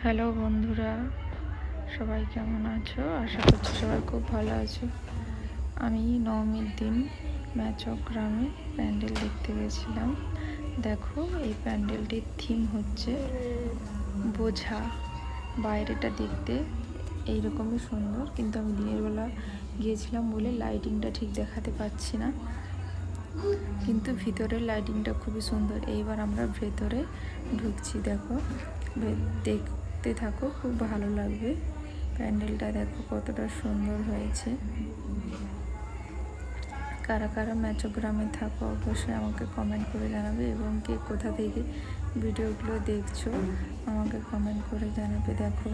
Hello বন্ধুরা, সবাই কেমন আছো? আশা করছি সবাই খুব ভালো আছো। আমি নবমীর দিন ম্যাচক গ্রামে প্যান্ডেল দেখতে গেছিলাম। দেখো, এই প্যান্ডেলটির থিম হচ্ছে বোঝা। বাইরেটা দেখতে এইরকমই সুন্দর, কিন্তু আমি দিনের বেলা গিয়েছিলাম বলে লাইটিংটা ঠিক দেখাতে পাচ্ছি না, কিন্তু ভিতরের লাইটিংটা খুবই সুন্দর। এইবার আমরা ভেতরে ঢুকছি। দেখো, দেখতে থাকো, খুব ভালো লাগবে। প্যান্ডেলটা দেখো কতটা সুন্দর হয়েছে। কারা কারা ম্যাচগ্রামে থাকো অবশ্যই আমাকে কমেন্ট করে জানাবে, এবং কে কোথা থেকে ভিডিওগুলো দেখছো আমাকে কমেন্ট করে জানাবে। দেখো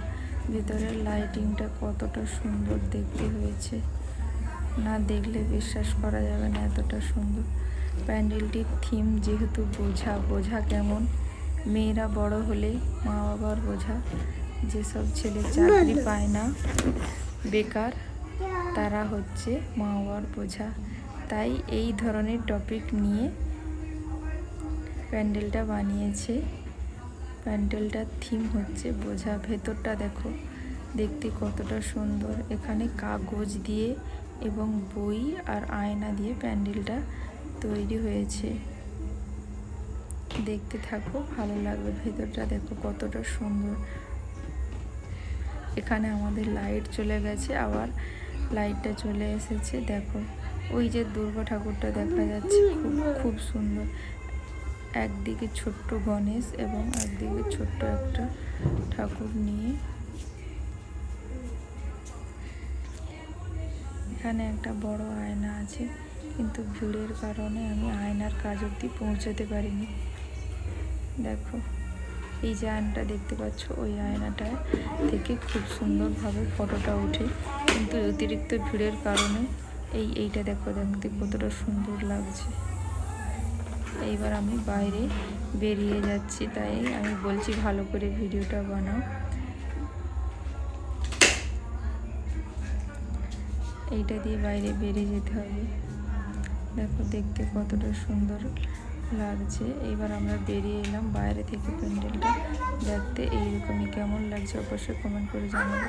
ভিতরের লাইটিংটা কতটা সুন্দর দেখতে হয়েছে, না দেখলে বিশ্বাস করা যাবে না এতটা সুন্দর। প্যান্ডেলটির থিম যেহেতু বোঝা কেমন, মেয়েরা বড় হলে মা বাবার বোঝা। যেসব ছেলে চাকরি পায় না, বেকার, তারা হচ্ছে মা বাবার বোঝা। তাই এই ধরনের টপিক নিয়ে প্যান্ডেলটা বানিয়েছে। প্যান্ডেলটার থিম হচ্ছে বোঝা। ভেতরটা দেখো, দেখতে কতটা সুন্দর। এখানে কাগজ দিয়ে এবং বই আর আয়না দিয়ে প্যান্ডেলটা তৈরি হয়েছে। দেখতে থাকো, ভালো লাগবে। ভেতরটা দেখো কতটা সুন্দর। এখানে আমাদের লাইট চলে গেছে, আবার লাইটটা চলে এসেছে। দেখো ওই যে দুর্গা ঠাকুরটা দেখা যাচ্ছে, খুব সুন্দর। একদিকে ছোট্ট গণেশ এবং একদিকে ছোট্ট একটা ঠাকুর নিয়ে। এখানে একটা বড় আয়না আছে, কিন্তু ভিড়ের কারণে আমি আয়নার কাজ অবধি পৌঁছাতে পারিনি। দেখো এই যে আয়নাটা দেখতে পাচ্ছ, ওই আয়নাটা থেকে খুব সুন্দরভাবে ফটোটা ওঠে, কিন্তু অতিরিক্ত ভিড়ের কারণে এইটা দেখো, দেখতে কতটা সুন্দর লাগছে। এইবার আমি বাইরে বেরিয়ে যাচ্ছি, তাই আমি বলছি ভালো করে ভিডিওটা বানাও। এইটা দিয়ে বাইরে বেরিয়ে যেতে হবে। দেখো দেখতে কতটা সুন্দর লাগছে। এবার আমরা বেরিয়ে এলাম বাইরে থেকে প্যান্ডেলটা দেখতে। এইরকমই কেমন লাগছে অবশ্যই কমেন্ট করে জানাবে।